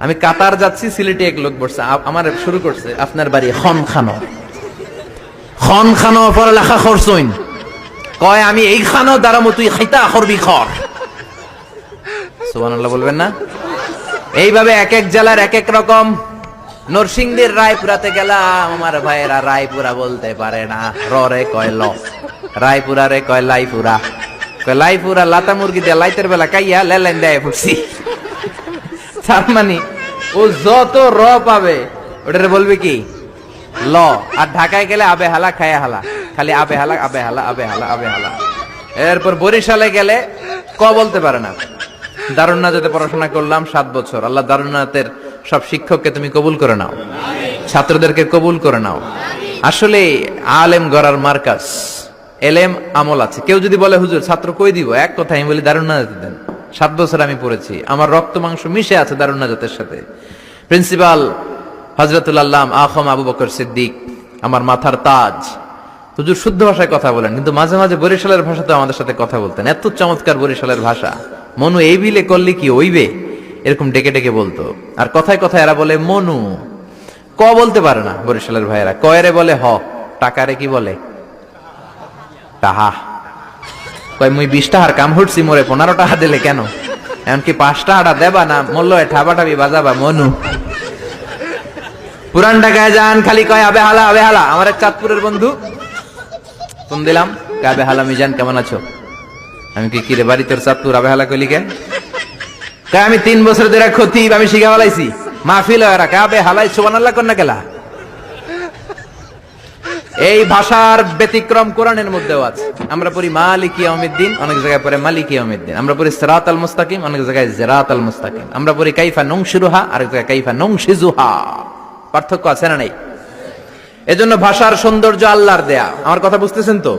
আমি কাতার যাচ্ছি, সিলেটে এক লোক বসছে, আমার শুরু করছে আপনার বাড়ি খন খানো পড়ালেখা করছইন, কয় আমি এই খানো দাঁড়ামো, তুই খাইতা করবি খর। সুবহানাল্লাহ বলবেন না? এইভাবে এক এক জেলার এক এক রকম। নরসিংদীর রায়পুরাতে গেলাম, আমার ভাইয়েরা রায়পুরা বলতে পারে না, রে কয় ল, রায়পুরা রে কয় লাইপুরা, কয় লাইপুরা লাতা মুরগি দিয়ে লাইতের বেলা কাইয়া লেলাইন দেয় ফুটছি। তার মানে ও যত র পাবে ওটারে বলবে কি ল। আর ঢাকায় গেলে আবে হালা খায়া হালা, খালি আবে হালা আবে হালা আবে হালা আবে হালা। এরপর বরিশালে গেলে ক বলতে পারে না। দারুন নাজাতে পড়াশোনা করলাম 7 বছর। আল্লাহ দারুন নাজাতের সব শিক্ষককে তুমি কবুল করে নাও, ছাত্রদেরকে কবুল করে নাও। আসলে আলেম গড়ার মার্কাজ, এলেম আমল আছে। কেউ যদি বলে হুজুর ছাত্র কই দিব, এক কথা আমি বলি দারুন নাজাতে দেন। 7 বছর আমি পড়েছি, আমার রক্ত মাংস মিশে আছে দারুন নাজাতের সাথে। প্রিন্সিপাল হযরতুল আল্লাম আখম আবু বকর সিদ্দিক আমার মাথার তাজ। হুজুর শুদ্ধ ভাষায় কথা বলেন, কিন্তু মাঝে মাঝে বরিশালের ভাষাতে আমাদের সাথে কথা বলতেন। এত চমৎকার বরিশালের ভাষা, মনু এই বিলে করলে কি ওইবে, এরকম ডেকে ডেকে বলতো। আর কথায় কথায় এরা বলে মনু, ক বলতে পারে না বরিশালের ভাইয়েরা। কয়রে বলে হ, টাকারে কি বলে টাহা। কয় মুই 20 টাকার কাম হটছি, মোরে 15 টাকা দিলে কেন, এমনকি 5 টাকাটা দেবা না, মূল্য ঠাবাটাবি বাজাবা মনু। পুরান ঢাকায় যান, খালি কয় আবে হালা আবে হালা। আমার এক চাঁদপুরের বন্ধু ফোন দিলাম, আবে হালা মিজান কেমন আছো? আমি কি রে বাড়ি তোর চাঁদপুর, আবে হালা কইলি কেন? আমি 3 বছর ধরে খতিব, আমি শিখা ফেলাইছি, মাহফিল হয় রাখা আবে হালাই সুবহানাল্লাহ কর না গেলা। এই ভাষার ব্যতিক্রম কোরআনের মধ্যেও আছে। আমরা পড়ি মালিকি ইয়াউমিদ্দিন, অনেক জায়গায় পড়ে মালিকি ইয়াউমিদ্দিন। আমরা পড়ি সিরাতাল মুস্তাকিম, অনেক জায়গায় জিরাতাল মুস্তাকিম। আমরা পড়ি কাইফা নুনশিরুহা, আরেক জায়গায় কাইফা নুনশিজুহা। পার্থক্য আছে না নাই? এজন্য ভাষার সৌন্দর্য আল্লাহর দেয়া। আমার কথা বুঝতেছেন তো?